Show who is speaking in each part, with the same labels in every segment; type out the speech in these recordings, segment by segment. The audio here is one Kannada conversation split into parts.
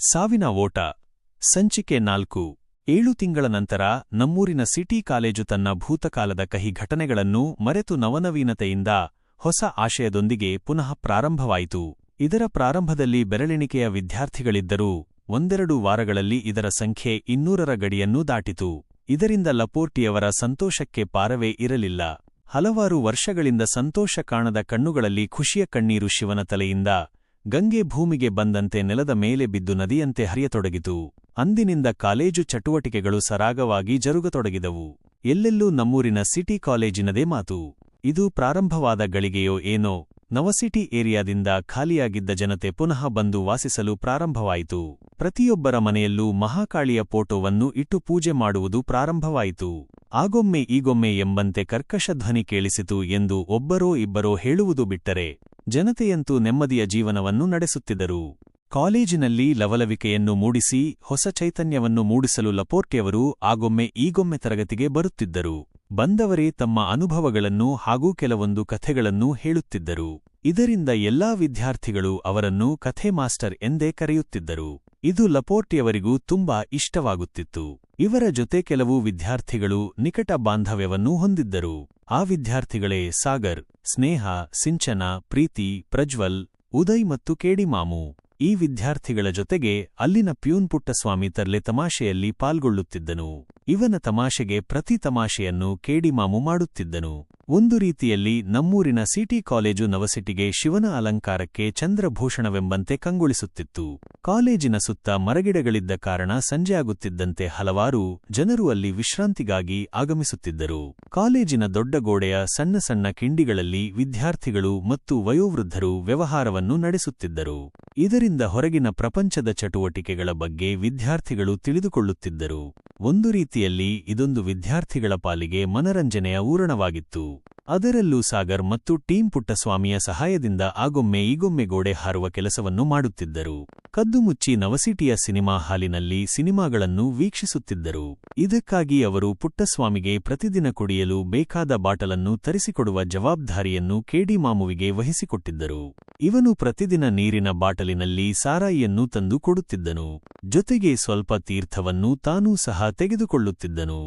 Speaker 1: ಸಾವಿನ ಓಟ ಸಂಚಿಕೆ 4 7 ತಿಂಗಳ ನಂತರ ನಮ್ಮೂರಿನ ಸಿಟಿ ಕಾಲೇಜು ತನ್ನ ಭೂತಕಾಲದ ಕಹಿ ಘಟನೆಗಳನ್ನು ಮರೆತು ನವನವೀನತೆಯಿಂದ ಹೊಸ ಆಶಯದೊಂದಿಗೆ ಪುನಃ ಪ್ರಾರಂಭವಾಯಿತು. ಇದರ ಪ್ರಾರಂಭದಲ್ಲಿ ಬೆರಳೆಣಿಕೆಯ ವಿದ್ಯಾರ್ಥಿಗಳಿದ್ದರೂ ಒಂದೆರಡು ವಾರಗಳಲ್ಲಿ ಇದರ ಸಂಖ್ಯೆ 200ರ ಗಡಿಯನ್ನೂ ದಾಟಿತು. ಇದರಿಂದ ಲಪೋರ್ಟಿಯವರ ಸಂತೋಷಕ್ಕೆ ಪಾರವೇ ಇರಲಿಲ್ಲ. ಹಲವಾರು ವರ್ಷಗಳಿಂದ ಸಂತೋಷ ಕಾಣದ ಕಣ್ಣುಗಳಲ್ಲಿ ಖುಷಿಯ ಕಣ್ಣೀರು ಶಿವನ ತಲೆಯಿಂದ ಗಂಗೆ ಭೂಮಿಗೆ ಬಂದಂತೆ ನೆಲದ ಮೇಲೆ ಬಿದ್ದು ನದಿಯಂತೆ ಹರಿಯತೊಡಗಿತು. ಅಂದಿನಿಂದ ಕಾಲೇಜು ಚಟುವಟಿಕೆಗಳು ಸರಾಗವಾಗಿ ಜರುಗತೊಡಗಿದವು. ಎಲ್ಲೆಲ್ಲೂ ನಮ್ಮೂರಿನ ಸಿಟಿ ಕಾಲೇಜಿನದೇ ಮಾತು. ಇದು ಪ್ರಾರಂಭವಾದ ಗಳಿಗೆಯೋ ಏನೋ, ನವಸಿಟಿ ಏರಿಯಾದಿಂದ ಖಾಲಿಯಾಗಿದ್ದ ಜನತೆ ಪುನಃ ಬಂದು ವಾಸಿಸಲು ಪ್ರಾರಂಭವಾಯಿತು. ಪ್ರತಿಯೊಬ್ಬರ ಮನೆಯಲ್ಲೂ ಮಹಾಕಾಳಿಯ ಫೋಟೋವನ್ನು ಇಟ್ಟು ಪೂಜೆ ಮಾಡುವುದು ಪ್ರಾರಂಭವಾಯಿತು. ಆಗೊಮ್ಮೆ ಈಗೊಮ್ಮೆ ಎಂಬಂತೆ ಕರ್ಕಶ ಧ್ವನಿ ಕೇಳಿಸಿತು ಎಂದು ಒಬ್ಬರೋ ಇಬ್ಬರೋ ಹೇಳುವುದು ಬಿಟ್ಟರೆ ಜನತೆಯಂತೂ ನೆಮ್ಮದಿಯ ಜೀವನವನ್ನು ನಡೆಸುತ್ತಿದ್ದರು. ಕಾಲೇಜಿನಲ್ಲಿ ಲವಲವಿಕೆಯನ್ನು ಮೂಡಿಸಿ ಹೊಸ ಚೈತನ್ಯವನ್ನು ಮೂಡಿಸಲು ಲಪೋರ್ಟಿಯವರು ಆಗೊಮ್ಮೆ ಈಗೊಮ್ಮೆ ತರಗತಿಗೆ ಬರುತ್ತಿದ್ದರು. ಬಂದವರೇ ತಮ್ಮ ಅನುಭವಗಳನ್ನು ಹಾಗೂ ಕೆಲವೊಂದು ಕಥೆಗಳನ್ನು ಹೇಳುತ್ತಿದ್ದರು. ಇದರಿಂದ ಎಲ್ಲಾ ವಿದ್ಯಾರ್ಥಿಗಳು ಅವರನ್ನು ಕಥೆ ಮಾಸ್ಟರ್ ಎಂದೇ ಕರೆಯುತ್ತಿದ್ದರು. ಇದು ಲಪೋರ್ಟಿಯವರಿಗೂ ತುಂಬಾ ಇಷ್ಟವಾಗುತ್ತಿತ್ತು. ಇವರ ಜೊತೆ ಕೆಲವು ವಿದ್ಯಾರ್ಥಿಗಳು ನಿಕಟ ಬಾಂಧವ್ಯವನ್ನು ಹೊಂದಿದ್ದರು. ಆ ವಿದ್ಯಾರ್ಥಿಗಳೇ ಸಾಗರ್, ಸ್ನೇಹ, ಸಿಂಚನ, ಪ್ರೀತಿ, ಪ್ರಜ್ವಲ್, ಉದಯ್ ಮತ್ತು ಕೇಡಿಮಾಮು. ಈ ವಿದ್ಯಾರ್ಥಿಗಳ ಜೊತೆಗೆ ಅಲ್ಲಿನ ಪ್ಯೂನ್ ಪುಟ್ಟಸ್ವಾಮಿ ತರ್ಲೆ ತಮಾಷೆಯಲ್ಲಿ ಪಾಲ್ಗೊಳ್ಳುತ್ತಿದ್ದನು. ಇವನ ತಮಾಷೆಗೆ ಪ್ರತಿ ತಮಾಷೆಯನ್ನು ಕೇಡಿಮಾಮು ಮಾಡುತ್ತಿದ್ದನು. ಒಂದು ರೀತಿಯಲ್ಲಿ ನಮ್ಮೂರಿನ ಸಿಟಿ ಕಾಲೇಜು ನವಸಿಟಿಗೆ ಶಿವನ ಅಲಂಕಾರಕ್ಕೆ ಚಂದ್ರಭೂಷಣವೆಂಬಂತೆ ಕಂಗೊಳಿಸುತ್ತಿತ್ತು. ಕಾಲೇಜಿನ ಸುತ್ತ ಮರಗಿಡಗಳಿದ್ದ ಕಾರಣ ಸಂಜೆಯಾಗುತ್ತಿದ್ದಂತೆ ಹಲವಾರು ಜನರು ಅಲ್ಲಿ ವಿಶ್ರಾಂತಿಗಾಗಿ ಆಗಮಿಸುತ್ತಿದ್ದರು. ಕಾಲೇಜಿನ ದೊಡ್ಡ ಗೋಡೆಯ ಸಣ್ಣ ಸಣ್ಣ ಕಿಂಡಿಗಳಲ್ಲಿ ವಿದ್ಯಾರ್ಥಿಗಳು ಮತ್ತು ವಯೋವೃದ್ಧರು ವ್ಯವಹಾರವನ್ನು ನಡೆಸುತ್ತಿದ್ದರು. ಇದರಿಂದ ಹೊರಗಿನ ಪ್ರಪಂಚದ ಚಟುವಟಿಕೆಗಳ ಬಗ್ಗೆ ವಿದ್ಯಾರ್ಥಿಗಳು ತಿಳಿದುಕೊಳ್ಳುತ್ತಿದ್ದರು. ಒಂದು ರೀತಿಯಲ್ಲಿ ಇದೊಂದು ವಿದ್ಯಾರ್ಥಿಗಳ ಪಾಲಿಗೆ ಮನರಂಜನೆಯ ಊರಣವಾಗಿತ್ತು. ಅದರಲ್ಲೂ ಸಾಗರ್ ಮತ್ತು ಟೀಂ ಪುಟ್ಟಸ್ವಾಮಿಯ ಸಹಾಯದಿಂದ ಆಗೊಮ್ಮೆ ಈಗೊಮ್ಮೆ ಗೋಡೆ ಹಾರುವ ಕೆಲಸವನ್ನು ಮಾಡುತ್ತಿದ್ದರು. ಕದ್ದುಮುಚ್ಚಿ ನವಸಿಟಿಯ ಸಿನಿಮಾ ಹಾಲಿನಲ್ಲಿ ಸಿನಿಮಾಗಳನ್ನು ವೀಕ್ಷಿಸುತ್ತಿದ್ದರು. ಇದಕ್ಕಾಗಿ ಅವರು ಪುಟ್ಟಸ್ವಾಮಿಗೆ ಪ್ರತಿದಿನ ಕುಡಿಯಲು ಬೇಕಾದ ಬಾಟಲನ್ನು ತರಿಸಿಕೊಡುವ ಜವಾಬ್ದಾರಿಯನ್ನು ಕೇಡಿಮಾಮುವಿಗೆ ವಹಿಸಿಕೊಟ್ಟಿದ್ದರು. ಇವನು ಪ್ರತಿದಿನ ನೀರಿನ ಬಾಟಲಿನಲ್ಲಿ ಸಾರಾಯಿಯನ್ನು ತಂದು ಕೊಡುತ್ತಿದ್ದನು. ಜೊತೆಗೆ ಸ್ವಲ್ಪ ತೀರ್ಥವನ್ನು ತಾನೂ ಸಹ ತೆಗೆದುಕೊಳ್ಳುತ್ತಿದ್ದನು.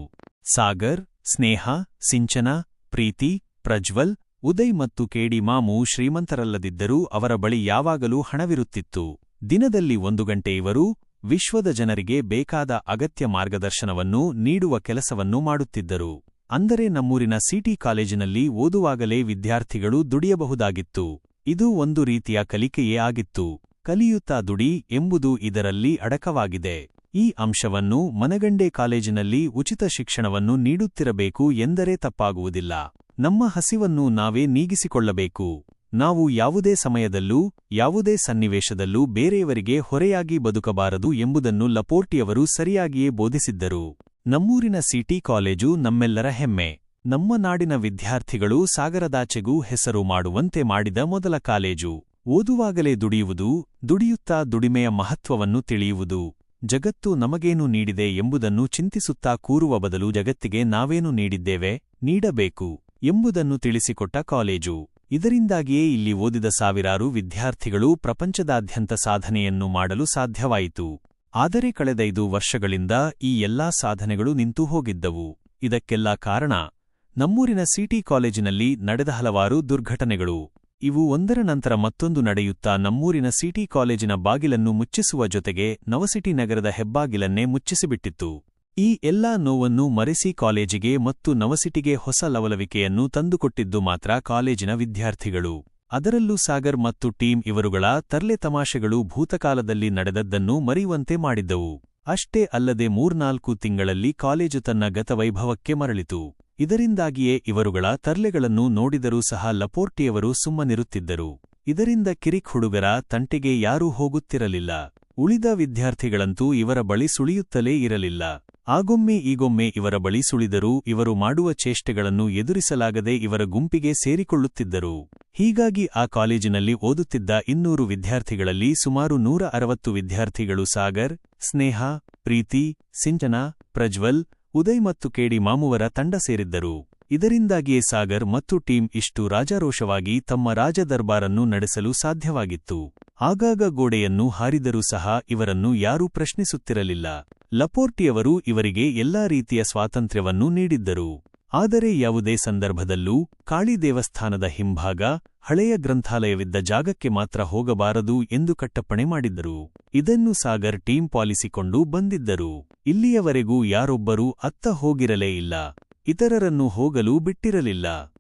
Speaker 1: ಸಾಗರ್, ಸ್ನೇಹ, ಸಿಂಚನ, ಪ್ರೀತಿ, ಪ್ರಜ್ವಲ್, ಉದಯ್ ಮತ್ತು ಕೇಡಿಮಾಮು ಶ್ರೀಮಂತರಲ್ಲದಿದ್ದರೂ ಅವರ ಬಳಿ ಯಾವಾಗಲೂ ಹಣವಿರುತ್ತಿತ್ತು. ದಿನದಲ್ಲಿ 1 ಗಂಟೆ ಇವರು ವಿಶ್ವದ ಜನರಿಗೆ ಬೇಕಾದ ಅಗತ್ಯ ಮಾರ್ಗದರ್ಶನವನ್ನು ನೀಡುವ ಕೆಲಸವನ್ನು ಮಾಡುತ್ತಿದ್ದರು. ಅಂದರೆ ನಮ್ಮೂರಿನ ಸಿಟಿ ಕಾಲೇಜಿನಲ್ಲಿ ಓದುವಾಗಲೇ ವಿದ್ಯಾರ್ಥಿಗಳು ದುಡಿಯಬಹುದಾಗಿತ್ತು. ಇದು ಒಂದು ರೀತಿಯ ಕಲಿಕೆಯೇ ಆಗಿತ್ತು. ಕಲಿಯುತ್ತಾ ದುಡಿ ಎಂಬುದು ಇದರಲ್ಲಿ ಅಡಕವಾಗಿದೆ. ಈ ಅಂಶವನ್ನು ಮನಗಂಡೆ ಕಾಲೇಜಿನಲ್ಲಿ ಉಚಿತ ಶಿಕ್ಷಣವನ್ನು ನೀಡುತ್ತಿರಬೇಕು ಎಂದರೆ ತಪ್ಪಾಗುವುದಿಲ್ಲ. ನಮ್ಮ ಹಸಿವನ್ನು ನಾವೇ ನೀಗಿಸಿಕೊಳ್ಳಬೇಕು. ನಾವು ಯಾವುದೇ ಸಮಯದಲ್ಲೂ ಯಾವುದೇ ಸನ್ನಿವೇಶದಲ್ಲೂ ಬೇರೆಯವರಿಗೆ ಹೊರೆಯಾಗಿ ಬದುಕಬಾರದು ಎಂಬುದನ್ನು ಲಪೋರ್ಟಿಯವರು ಸರಿಯಾಗಿಯೇ ಬೋಧಿಸಿದ್ದರು. ನಮ್ಮೂರಿನ ಸಿಟಿ ಕಾಲೇಜು ನಮ್ಮೆಲ್ಲರ ಹೆಮ್ಮೆ. ನಮ್ಮ ನಾಡಿನ ವಿದ್ಯಾರ್ಥಿಗಳು ಸಾಗರದಾಚೆಗೂ ಹೆಸರು ಮಾಡುವಂತೆ ಮಾಡಿದ ಮೊದಲ ಕಾಲೇಜು. ಓದುವಾಗಲೇ ದುಡಿಯುವುದು, ದುಡಿಯುತ್ತಾ ದುಡಿಮೆಯ ಮಹತ್ವವನ್ನು ತಿಳಿಯುವುದು, ಜಗತ್ತು ನಮಗೇನು ನೀಡಿದೆ ಎಂಬುದನ್ನು ಚಿಂತಿಸುತ್ತಾ ಕೂರುವ ಬದಲು ಜಗತ್ತಿಗೆ ನಾವೇನು ನೀಡಿದ್ದೇವೆ, ನೀಡಬೇಕು ಎಂಬುದನ್ನು ತಿಳಿಸಿಕೊಟ್ಟ ಕಾಲೇಜು. ಇದರಿಂದಾಗಿಯೇ ಇಲ್ಲಿ ಓದಿದ ಸಾವಿರಾರು ವಿದ್ಯಾರ್ಥಿಗಳು ಪ್ರಪಂಚದಾದ್ಯಂತ ಸಾಧನೆಯನ್ನು ಮಾಡಲು ಸಾಧ್ಯವಾಯಿತು. ಆದರೆ ಕಳೆದ 5 ವರ್ಷಗಳಿಂದ ಈ ಎಲ್ಲಾ ಸಾಧನೆಗಳು ನಿಂತು ಹೋಗಿದ್ದವು. ಇದಕ್ಕೆಲ್ಲ ಕಾರಣ ನಮ್ಮೂರಿನ ಸಿಟಿ ಕಾಲೇಜಿನಲ್ಲಿ ನಡೆದ ಹಲವಾರು ದುರ್ಘಟನೆಗಳು. ಇವು ಒಂದರ ನಂತರ ಮತ್ತೊಂದು ನಡೆಯುತ್ತಾ ನಮ್ಮೂರಿನ ಸಿಟಿ ಕಾಲೇಜಿನ ಬಾಗಿಲನ್ನು ಮುಚ್ಚಿಸುವ ಜೊತೆಗೆ ನವಸಿಟಿ ನಗರದ ಹೆಬ್ಬಾಗಿಲನ್ನೇ ಮುಚ್ಚಿಸಿಬಿಟ್ಟಿತ್ತು. ಈ ಎಲ್ಲಾ ನೋವನ್ನು ಮರೆಸಿ ಕಾಲೇಜಿಗೆ ಮತ್ತು ನವಸಿಟಿಗೆ ಹೊಸ ಲವಲವಿಕೆಯನ್ನು ತಂದುಕೊಟ್ಟಿದ್ದು ಮಾತ್ರ ಕಾಲೇಜಿನ ವಿದ್ಯಾರ್ಥಿಗಳು. ಅದರಲ್ಲೂ ಸಾಗರ್ ಮತ್ತು ಟೀಂ ಇವರುಗಳ ತರ್ಲೆ ತಮಾಷೆಗಳು ಭೂತಕಾಲದಲ್ಲಿ ನಡೆದದ್ದನ್ನು ಮರೆಯುವಂತೆ ಮಾಡಿದ್ದವು. ಅಷ್ಟೇ ಅಲ್ಲದೆ 3-4 ತಿಂಗಳಲ್ಲಿ ಕಾಲೇಜು ತನ್ನ ಗತವೈಭವಕ್ಕೆ ಮರಳಿತು. ಇದರಿಂದಾಗಿಯೇ ಇವರುಗಳ ತರ್ಲೆಗಳನ್ನು ನೋಡಿದರೂ ಸಹ ಲಪೋರ್ಟಿಯವರು ಸುಮ್ಮನಿರುತ್ತಿದ್ದರು. ಇದರಿಂದ ಕಿರಿಕ್ ಹುಡುಗರ ತಂಟೆಗೆ ಯಾರೂ ಹೋಗುತ್ತಿರಲಿಲ್ಲ. ಉಳಿದ ವಿದ್ಯಾರ್ಥಿಗಳಂತೂ ಇವರ ಬಳಿ ಸುಳಿಯುತ್ತಲೇ ಇರಲಿಲ್ಲ. ಆಗೊಮ್ಮೆ ಈಗೊಮ್ಮೆ ಇವರ ಬಳಿ ಸುಳಿದರೂ ಇವರು ಮಾಡುವ ಚೇಷ್ಟೆಗಳನ್ನು ಎದುರಿಸಲಾಗದೆ ಇವರ ಗುಂಪಿಗೆ ಸೇರಿಕೊಳ್ಳುತ್ತಿದ್ದರು. ಹೀಗಾಗಿ ಆ ಕಾಲೇಜಿನಲ್ಲಿ ಓದುತ್ತಿದ್ದ 200 ವಿದ್ಯಾರ್ಥಿಗಳಲ್ಲಿ ಸುಮಾರು 160 ವಿದ್ಯಾರ್ಥಿಗಳು ಸಾಗರ್, ಸ್ನೇಹ, ಪ್ರೀತಿ, ಸಿಂಚನ, ಪ್ರಜ್ವಲ್, ಉದಯ್ ಮತ್ತು ಕೇಡಿಮಾಮುವರ ತಂಡ ಸೇರಿದ್ದರು. ಇದರಿಂದಾಗಿಯೇ ಸಾಗರ್ ಮತ್ತು ಟೀಮ್ ಇಷ್ಟು ರಾಜಾರೋಷವಾಗಿ ತಮ್ಮ ರಾಜದರ್ಬಾರನ್ನು ನಡೆಸಲು ಸಾಧ್ಯವಾಗಿತ್ತು. ಆಗಾಗ ಗೋಡೆಯನ್ನು ಹಾರಿದರೂ ಸಹ ಇವರನ್ನು ಯಾರೂ ಪ್ರಶ್ನಿಸುತ್ತಿರಲಿಲ್ಲ. ಲಪೋರ್ಟಿಯವರು ಇವರಿಗೆ ಎಲ್ಲಾ ರೀತಿಯ ಸ್ವಾತಂತ್ರ್ಯವನ್ನೂ ನೀಡಿದ್ದರು. ಆದರೆ ಯಾವುದೇ ಸಂದರ್ಭದಲ್ಲೂ ಕಾಳಿ ದೇವಸ್ಥಾನದ ಹಿಂಭಾಗ, ಹಳೆಯ ಗ್ರಂಥಾಲಯವಿದ್ದ ಜಾಗಕ್ಕೆ ಮಾತ್ರ ಹೋಗಬಾರದು ಎಂದು ಕಟ್ಟಪ್ಪಣೆ ಮಾಡಿದ್ದರು. ಇದನ್ನು ಸಾಗರ್ ಟೀಮ್ ಪಾಲಿಸಿಕೊಂಡು ಬಂದಿದ್ದರು. ಇಲ್ಲಿಯವರೆಗೂ ಯಾರೊಬ್ಬರೂ ಅತ್ತ ಹೋಗಿರಲೇ ಇಲ್ಲ. ಇತರರನ್ನು ಹೋಗಲು ಬಿಟ್ಟಿರಲಿಲ್ಲ.